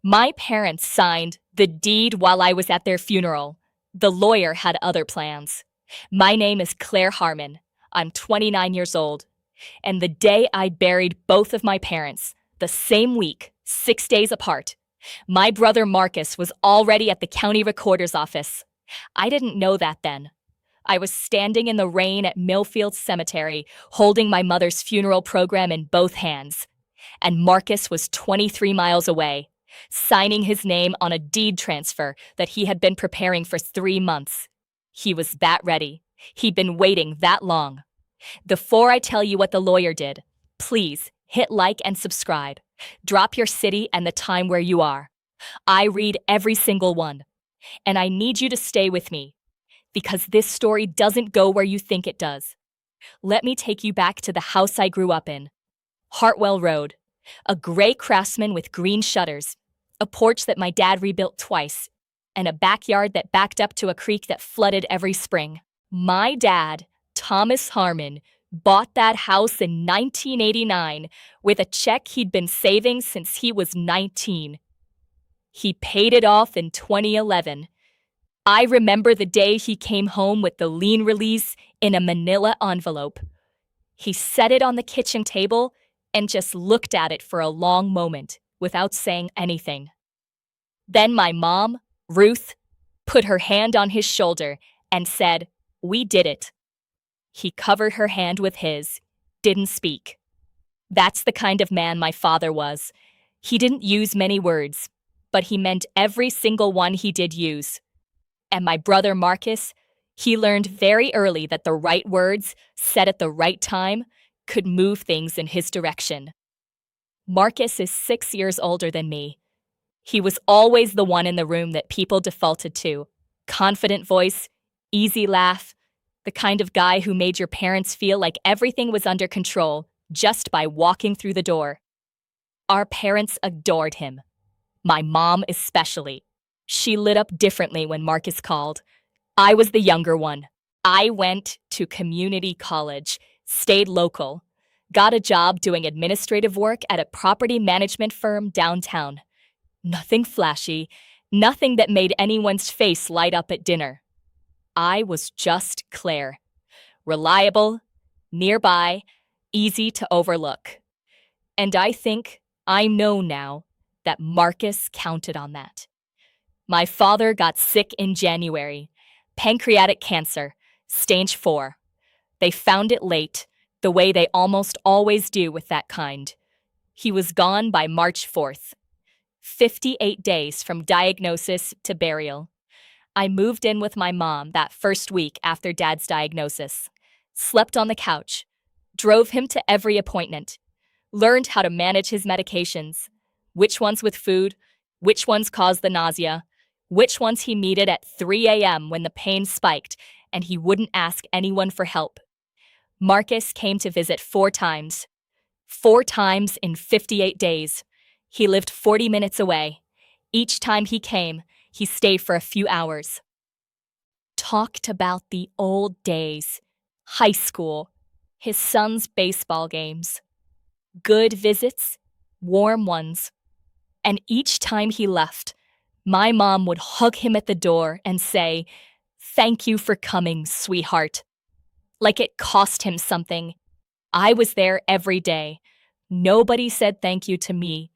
My parents signed the deed while I was at their funeral. The lawyer had other plans. My name is Claire Harmon. I'm 29 years old. And the day I buried both of my parents, the same week, 6 days apart, my brother Marcus was already at the county recorder's office. I didn't know that then. I was standing in the rain at Millfield Cemetery, holding my mother's funeral program in both hands. And Marcus was 23 miles away, signing his name on a deed transfer that he had been preparing for 3 months. He was that ready. He'd been waiting that long. Before I tell you what the lawyer did, please hit like and subscribe. Drop your city and the time where you are. I read every single one. And I need you to stay with me, because this story doesn't go where you think it does. Let me take you back to the house I grew up in. Hartwell Road, a gray Craftsman with green shutters, a porch that my dad rebuilt twice, and a backyard that backed up to a creek that flooded every spring. My dad, Thomas Harmon, bought that house in 1989 with a check he'd been saving since he was 19. He paid it off in 2011. I remember the day he came home with the lien release in a manila envelope. He set it on the kitchen table and just looked at it for a long moment without saying anything. Then my mom, Ruth, put her hand on his shoulder and said, "We did it." He covered her hand with his, didn't speak. That's the kind of man my father was. He didn't use many words, but he meant every single one he did use. And my brother Marcus, he learned very early that the right words, said at the right time, could move things in his direction. Marcus is 6 years older than me. He was always the one in the room that people defaulted to. Confident voice, easy laugh, the kind of guy who made your parents feel like everything was under control just by walking through the door. Our parents adored him. My mom especially. She lit up differently when Marcus called. I was the younger one. I went to community college, stayed local, got a job doing administrative work at a property management firm downtown. Nothing flashy, nothing that made anyone's face light up at dinner. I was just Claire. Reliable, nearby, easy to overlook. And I think I know now that Marcus counted on that. My father got sick in January. Pancreatic cancer, stage 4. They found it late, the way they almost always do with that kind. He was gone by March 4th. 58 days from diagnosis to burial. I moved in with my mom that first week after Dad's diagnosis. Slept on the couch. Drove him to every appointment. Learned how to manage his medications. Which ones with food, which ones caused the nausea, which ones he needed at 3 a.m. when the pain spiked and he wouldn't ask anyone for help. Marcus came to visit 4 times. 4 times in 58 days. He lived 40 minutes away. Each time he came, he stayed for a few hours. Talked about the old days, high school, his son's baseball games. Good visits, warm ones. And each time he left, my mom would hug him at the door and say, "Thank you for coming, sweetheart." Like it cost him something. I was there every day. Nobody said thank you to me.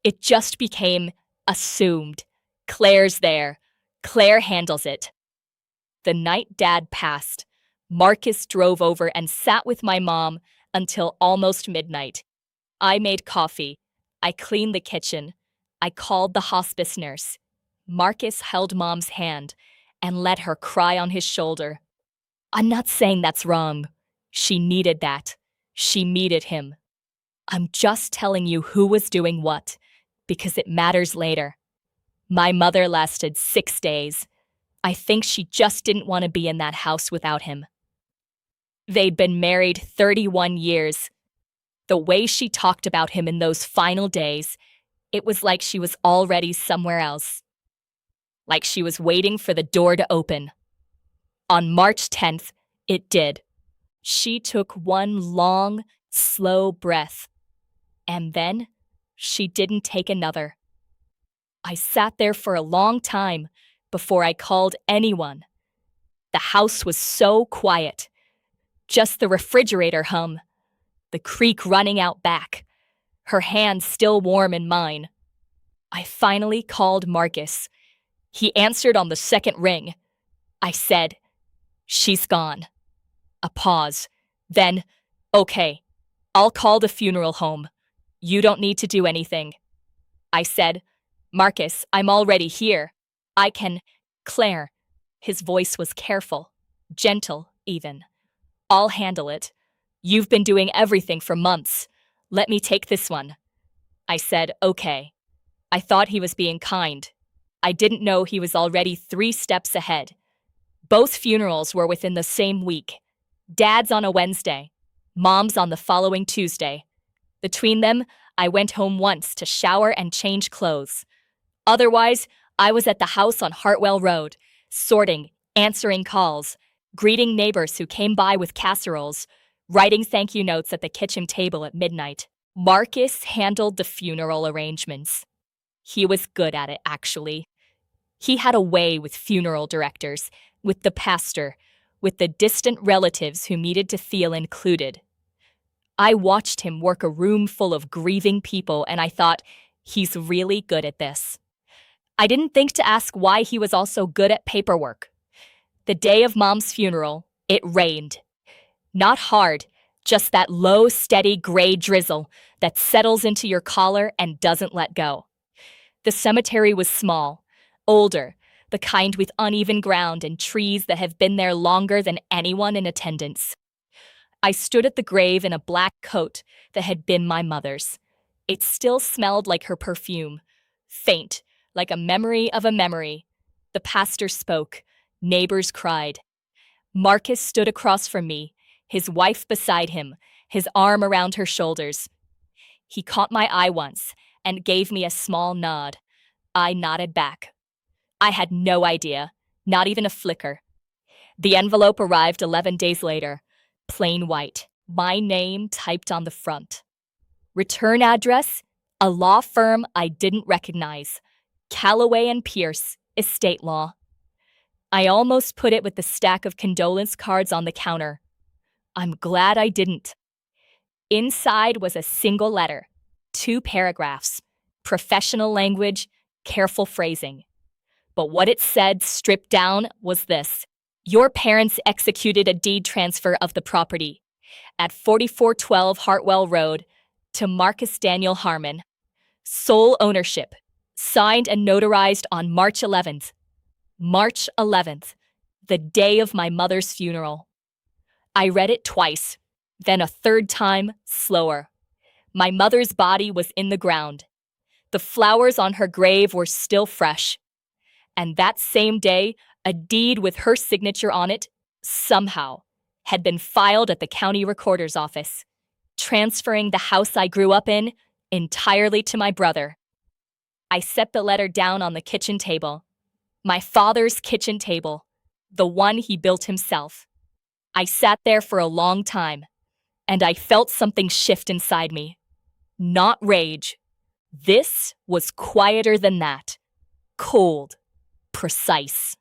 It just became assumed. Claire's there. Claire handles it. The night Dad passed, Marcus drove over and sat with my mom until almost midnight. I made coffee. I cleaned the kitchen. I called the hospice nurse. Marcus held Mom's hand and let her cry on his shoulder. I'm not saying that's wrong. She needed that. She needed him. I'm just telling you who was doing what, because it matters later. My mother lasted 6 days. I think she just didn't want to be in that house without him. They'd been married 31 years. The way she talked about him in those final days, it was like she was already somewhere else. Like she was waiting for the door to open. On March 10th, it did. She took one long, slow breath. And then she didn't take another. I sat there for a long time before I called anyone. The house was so quiet. Just the refrigerator hum, the creek running out back, her hand still warm in mine. I finally called Marcus. He answered on the second ring. I said, "She's gone." A pause. Then, "Okay, I'll call the funeral home. You don't need to do anything." I said, "Marcus, I'm already here. I can—" "Claire." His voice was careful, gentle even. "I'll handle it. You've been doing everything for months. Let me take this one." I said, "Okay." I thought he was being kind. I didn't know he was already 3 steps ahead. Both funerals were within the same week. Dad's on a Wednesday, Mom's on the following Tuesday. Between them, I went home once to shower and change clothes. Otherwise, I was at the house on Hartwell Road, sorting, answering calls, greeting neighbors who came by with casseroles, writing thank you notes at the kitchen table at midnight. Marcus handled the funeral arrangements. He was good at it, actually. He had a way with funeral directors, with the pastor, with the distant relatives who needed to feel included. I watched him work a room full of grieving people, and I thought, he's really good at this. I didn't think to ask why he was also good at paperwork. The day of Mom's funeral, it rained. Not hard, just that low, steady gray drizzle that settles into your collar and doesn't let go. The cemetery was small, older, the kind with uneven ground and trees that have been there longer than anyone in attendance. I stood at the grave in a black coat that had been my mother's. It still smelled like her perfume, faint, like a memory of a memory. The pastor spoke. Neighbors cried. Marcus stood across from me, his wife beside him, his arm around her shoulders. He caught my eye once and gave me a small nod. I nodded back. I had no idea, not even a flicker. The envelope arrived 11 days later, plain white, my name typed on the front. Return address, a law firm I didn't recognize, Callaway and Pierce, estate law. I almost put it with the stack of condolence cards on the counter. I'm glad I didn't. Inside was a single letter, 2 paragraphs, professional language, careful phrasing. But what it said, stripped down, was this. Your parents executed a deed transfer of the property at 4412 Hartwell Road to Marcus Daniel Harmon. Sole ownership, signed and notarized on March 11th. March 11th, the day of my mother's funeral. I read it twice, then a third time, slower. My mother's body was in the ground. The flowers on her grave were still fresh. And that same day, a deed with her signature on it, somehow, had been filed at the county recorder's office, transferring the house I grew up in entirely to my brother. I set the letter down on the kitchen table. My father's kitchen table, the one he built himself. I sat there for a long time, and I felt something shift inside me. Not rage. This was quieter than that. Cold. Precise.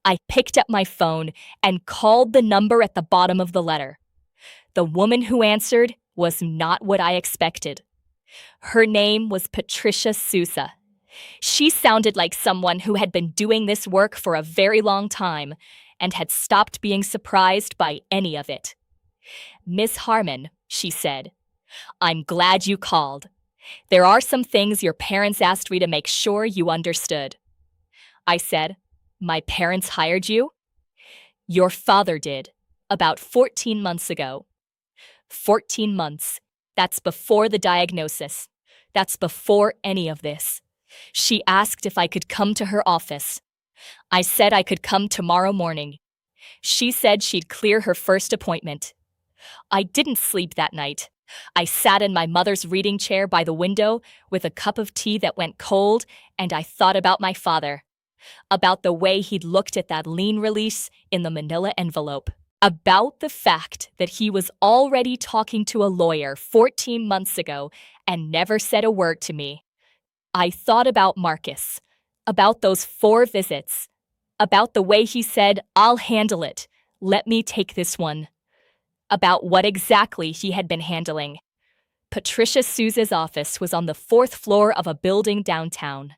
I picked up my phone and called the number at the bottom of the letter. The woman who answered was not what I expected. Her name was Patricia Sousa. She sounded like someone who had been doing this work for a very long time and had stopped being surprised by any of it. "Miss Harmon," she said, "I'm glad you called. There are some things your parents asked me to make sure you understood." I said, "My parents hired you?" "Your father did, about 14 months ago." 14 months. That's before the diagnosis. That's before any of this. She asked if I could come to her office. I said I could come tomorrow morning. She said she'd clear her first appointment. I didn't sleep that night. I sat in my mother's reading chair by the window with a cup of tea that went cold, and I thought about my father. About the way he'd looked at that lien release in the manila envelope. About the fact that he was already talking to a lawyer 14 months ago and never said a word to me. I thought about Marcus, about those 4 visits, about the way he said, "I'll handle it. Let me take this one." About what exactly he had been handling. Patricia Souza's office was on the 4th floor of a building downtown.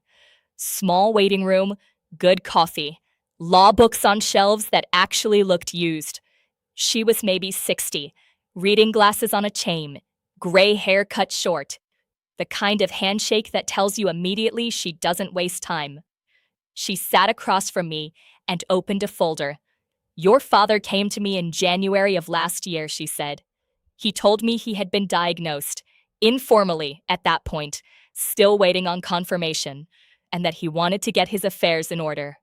Small waiting room, good coffee, law books on shelves that actually looked used. She was maybe 60, reading glasses on a chain, gray hair cut short, the kind of handshake that tells you immediately she doesn't waste time. She sat across from me and opened a folder. "Your father came to me in January of last year," she said. "He told me he had been diagnosed, informally at that point, still waiting on confirmation, and that he wanted to get his affairs in order."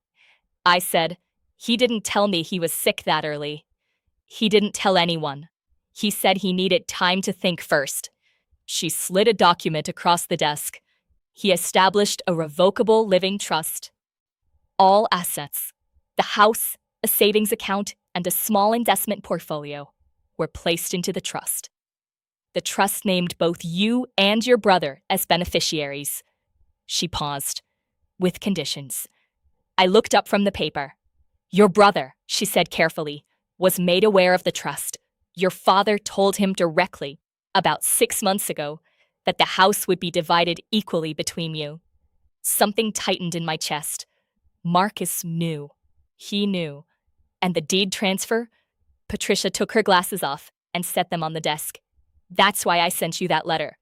I said, "He didn't tell me he was sick that early." "He didn't tell anyone. He said he needed time to think first." She slid a document across the desk. "He established a revocable living trust. All assets, the house, a savings account, and a small investment portfolio, were placed into the trust. The trust named both you and your brother as beneficiaries." She paused. "With conditions." I looked up from the paper. "Your brother," she said carefully, "was made aware of the trust. Your father told him directly, about 6 months ago, that the house would be divided equally between you." Something tightened in my chest. Marcus knew. He knew. And the deed transfer? Patricia took her glasses off and set them on the desk. "That's why I sent you that letter.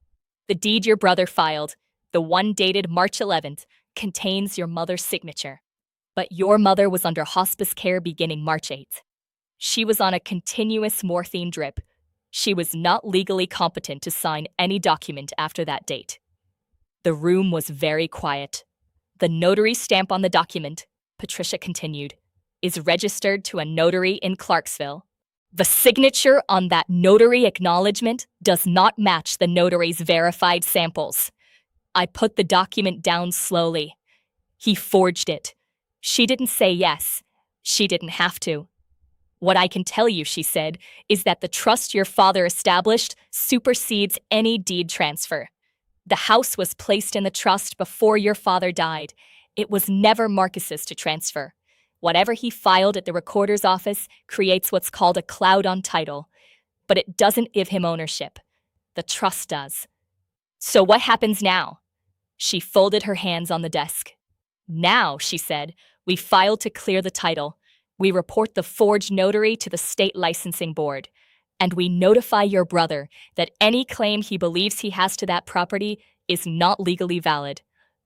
The deed your brother filed, the one dated March 11th, contains your mother's signature. But your mother was under hospice care beginning March 8th. She was on a continuous morphine drip. She was not legally competent to sign any document after that date." The room was very quiet. "The notary stamp on the document," Patricia continued, "is registered to a notary in Clarksville. The signature on that notary acknowledgement does not match the notary's verified samples." I put the document down slowly. "He forged it. She didn't say yes. She didn't have to. What I can tell you," she said, "is that the trust your father established supersedes any deed transfer. The house was placed in the trust before your father died. It was never Marcus's to transfer. Whatever he filed at the recorder's office creates what's called a cloud on title, but it doesn't give him ownership. The trust does. So what happens now?" She folded her hands on the desk. "Now," she said, "we file to clear the title. We report the forged notary to the state licensing board. And we notify your brother that any claim he believes he has to that property is not legally valid."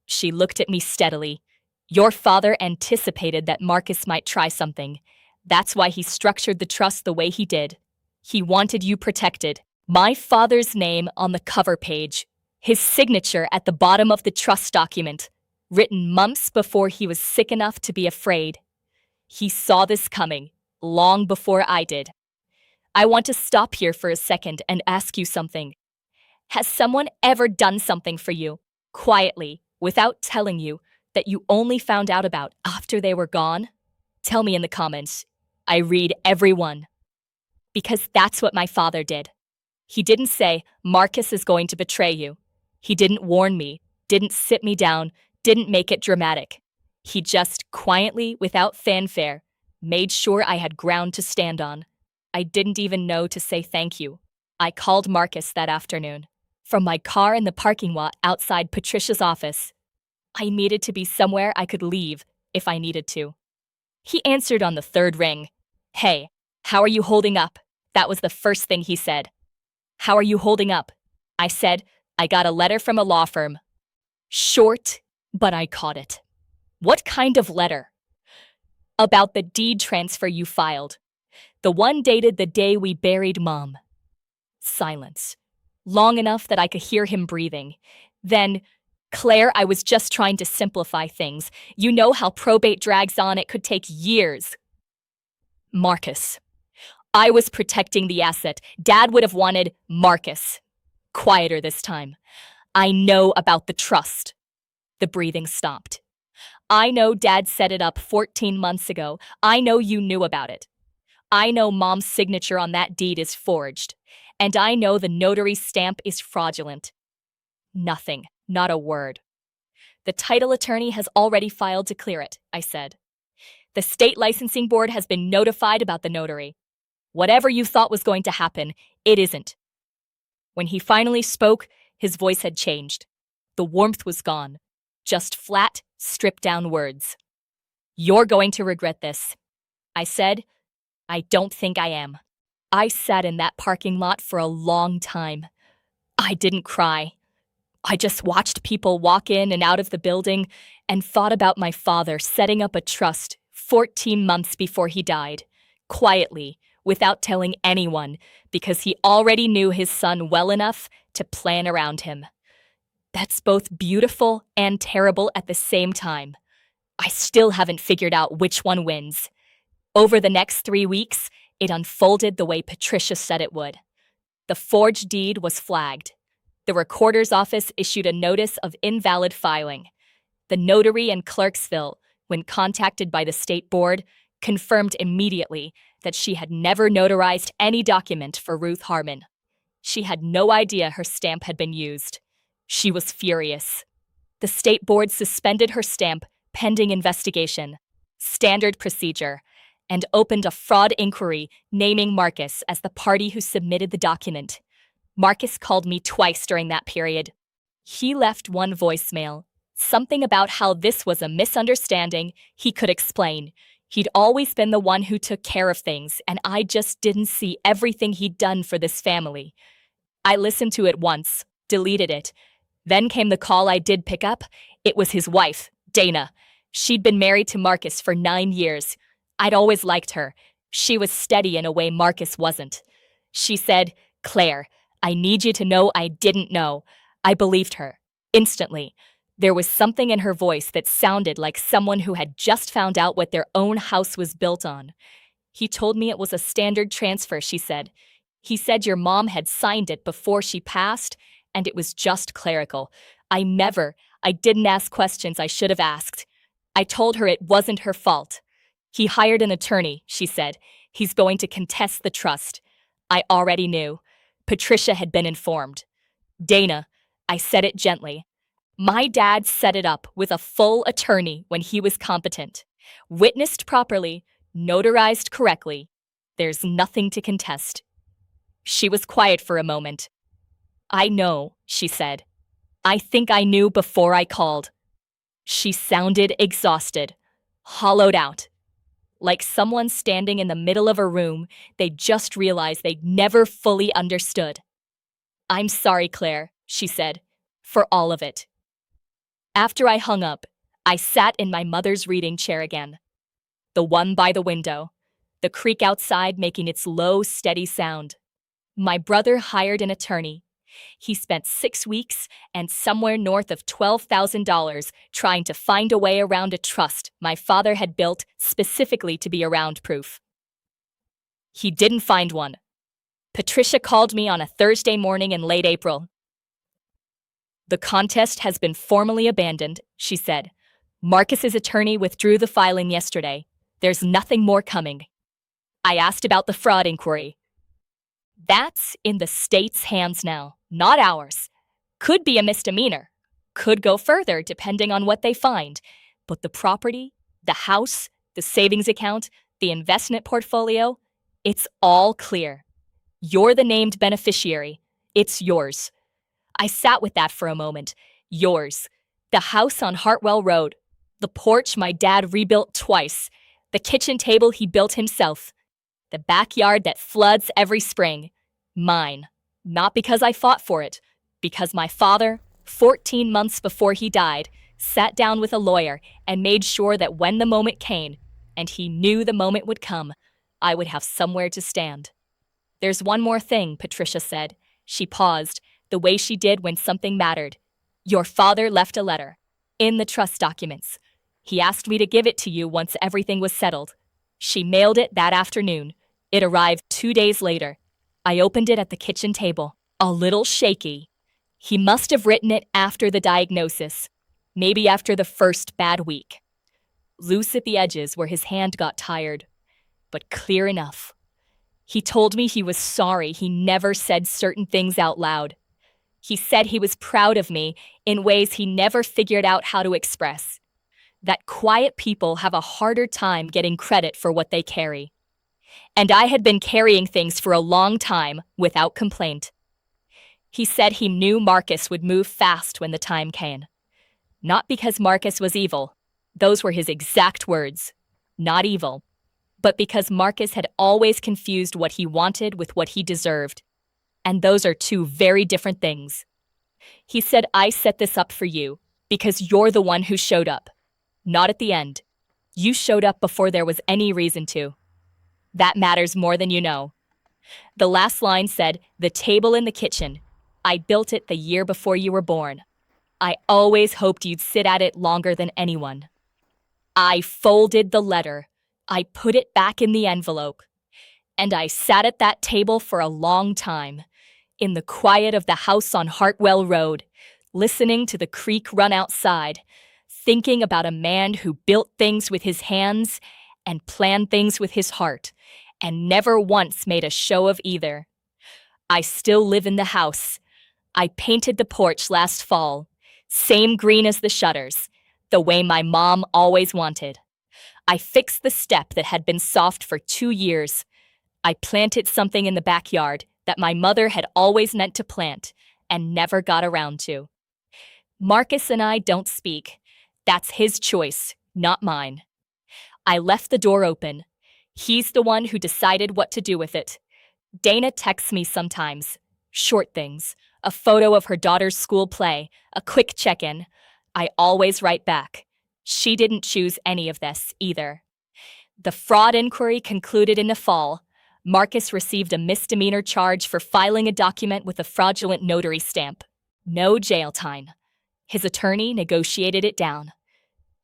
She looked at me steadily. "Your father anticipated that Marcus might try something. That's why he structured the trust the way he did. He wanted you protected. My father's name on the cover page. His signature at the bottom of the trust document, written months before he was sick enough to be afraid. He saw this coming, long before I did. I want to stop here for a second and ask you something. Has someone ever done something for you, quietly, without telling you, that you only found out about after they were gone? Tell me in the comments. I read every one. Because that's what my father did. He didn't say, Marcus is going to betray you. He didn't warn me, didn't sit me down, didn't make it dramatic. He just quietly, without fanfare, made sure I had ground to stand on. I didn't even know to say thank you. I called Marcus that afternoon, from my car in the parking lot outside Patricia's office. I needed to be somewhere I could leave if I needed to. He answered on the third ring. Hey, how are you holding up? That was the first thing he said. How are you holding up? I said, I got a letter from a law firm. Short, but I caught it. What kind of letter? About the deed transfer you filed. The one dated the day we buried Mom. Silence. Long enough that I could hear him breathing. Then, Claire, I was just trying to simplify things. You know how probate drags on, it could take years. Marcus. I was protecting the asset. Dad would have wanted Marcus. Quieter this time. I know about the trust. The breathing stopped. I know Dad set it up 14 months ago. I know you knew about it. I know Mom's signature on that deed is forged. And I know the notary's stamp is fraudulent. Nothing, not a word. The title attorney has already filed to clear it, I said. The state licensing board has been notified about the notary. Whatever you thought was going to happen, it isn't. When he finally spoke, his voice had changed. The warmth was gone. Just flat, stripped-down words. You're going to regret this. I said, I don't think I am. I sat in that parking lot for a long time. I didn't cry. I just watched people walk in and out of the building and thought about my father setting up a trust 14 months before he died, quietly, without telling anyone, because he already knew his son well enough to plan around him. That's both beautiful and terrible at the same time. I still haven't figured out which one wins. Over the next 3 weeks, it unfolded the way Patricia said it would. The forged deed was flagged. The recorder's office issued a notice of invalid filing. The notary in Clarksville, when contacted by the state board, confirmed immediately that she had never notarized any document for Ruth Harmon. She had no idea her stamp had been used. She was furious. The state board suspended her stamp pending investigation, standard procedure, and opened a fraud inquiry naming Marcus as the party who submitted the document. Marcus called me twice during that period. He left one voicemail, something about how this was a misunderstanding he could explain. He'd always been the one who took care of things, and I just didn't see everything he'd done for this family. I listened to it once, deleted it. Then came the call I did pick up. It was his wife, Dana. She'd been married to Marcus for 9 years. I'd always liked her. She was steady in a way Marcus wasn't. She said, "Claire, I need you to know I didn't know." I believed her. Instantly. There was something in her voice that sounded like someone who had just found out what their own house was built on. He told me it was a standard transfer, she said. He said your mom had signed it before she passed, and it was just clerical. I didn't ask questions I should have asked. I told her it wasn't her fault. He hired an attorney, she said. He's going to contest the trust. I already knew. Patricia had been informed. Dana, I said it gently. My dad set it up with a full attorney when he was competent. Witnessed properly, notarized correctly. There's nothing to contest. She was quiet for a moment. I know, she said. I think I knew before I called. She sounded exhausted, hollowed out. Like someone standing in the middle of a room they just realized they'd never fully understood. I'm sorry, Claire, she said, for all of it. After I hung up, I sat in my mother's reading chair again. The one by the window, the creek outside making its low, steady sound. My brother hired an attorney. He spent 6 weeks and somewhere north of $12,000 trying to find a way around a trust my father had built specifically to be around-proof. He didn't find one. Patricia called me on a Thursday morning in late April. The contest has been formally abandoned, she said. Marcus's attorney withdrew the filing yesterday. There's nothing more coming. I asked about the fraud inquiry. That's in the state's hands now, not ours. Could be a misdemeanor. Could go further depending on what they find. But the property, the house, the savings account, the investment portfolio, it's all clear. You're the named beneficiary. It's yours. I sat with that for a moment. Yours. The house on Hartwell Road. The porch my dad rebuilt twice. The kitchen table he built himself. The backyard that floods every spring. Mine. Not because I fought for it. Because my father, 14 months before he died, sat down with a lawyer and made sure that when the moment came, and he knew the moment would come, I would have somewhere to stand. There's one more thing, Patricia said. She paused, the way she did when something mattered. Your father left a letter. In the trust documents. He asked me to give it to you once everything was settled. She mailed it that afternoon. It arrived 2 days later. I opened it at the kitchen table, a little shaky. He must have written it after the diagnosis, maybe after the first bad week. Loose at the edges where his hand got tired, but clear enough. He told me he was sorry he never said certain things out loud. He said he was proud of me in ways he never figured out how to express. That quiet people have a harder time getting credit for what they carry. And I had been carrying things for a long time without complaint. He said he knew Marcus would move fast when the time came. Not because Marcus was evil. Those were his exact words. Not evil. But because Marcus had always confused what he wanted with what he deserved. And those are two very different things. He said, I set this up for you because you're the one who showed up. Not at the end. You showed up before there was any reason to. That matters more than you know. The last line said, the table in the kitchen. I built it the year before you were born. I always hoped you'd sit at it longer than anyone. I folded the letter. I put it back in the envelope. And I sat at that table for a long time, in the quiet of the house on Hartwell Road, listening to the creek run outside, thinking about a man who built things with his hands and planned things with his heart, and never once made a show of either. I still live in the house. I painted the porch last fall, same green as the shutters, the way my mom always wanted. I fixed the step that had been soft for 2 years. I planted something in the backyard that my mother had always meant to plant and never got around to. Marcus and I don't speak. That's his choice, not mine. I left the door open. He's the one who decided what to do with it. Dana texts me sometimes. Short things. A photo of her daughter's school play. A quick check-in. I always write back. She didn't choose any of this, either. The fraud inquiry concluded in the fall. Marcus received a misdemeanor charge for filing a document with a fraudulent notary stamp. No jail time. His attorney negotiated it down.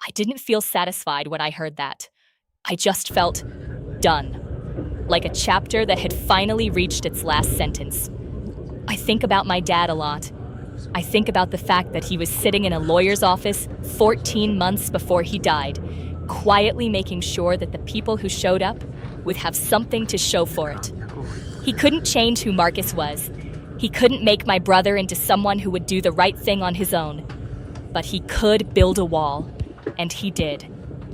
I didn't feel satisfied when I heard that. I just felt done. Like a chapter that had finally reached its last sentence. I think about my dad a lot. I think about the fact that he was sitting in a lawyer's office 14 months before he died, quietly making sure that the people who showed up would have something to show for it. He couldn't change who Marcus was. He couldn't make my brother into someone who would do the right thing on his own. But he could build a wall, and he did,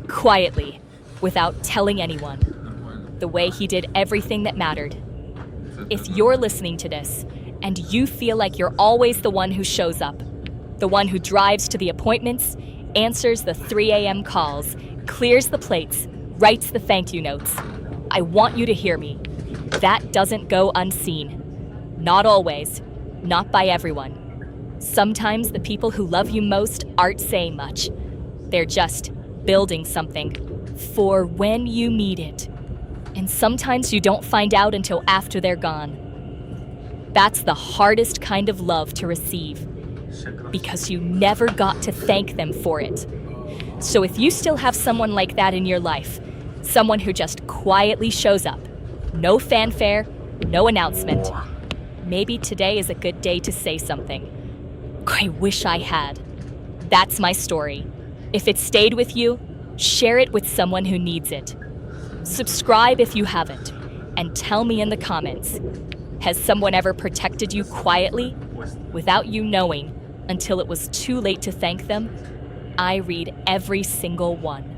quietly, without telling anyone, the way he did everything that mattered. If you're listening to this, and you feel like you're always the one who shows up, the one who drives to the appointments, answers the 3 a.m. calls, clears the plates, writes the thank you notes, I want you to hear me. That doesn't go unseen. Not always. Not by everyone. Sometimes the people who love you most aren't saying much. They're just building something for when you need it. And sometimes you don't find out until after they're gone. That's the hardest kind of love to receive, because you never got to thank them for it. So if you still have someone like that in your life, someone who just quietly shows up, no fanfare, no announcement, maybe today is a good day to say something. I wish I had. That's my story. If it stayed with you, share it with someone who needs it. Subscribe if you haven't, and tell me in the comments. Has someone ever protected you quietly, without you knowing, until it was too late to thank them? I read every single one.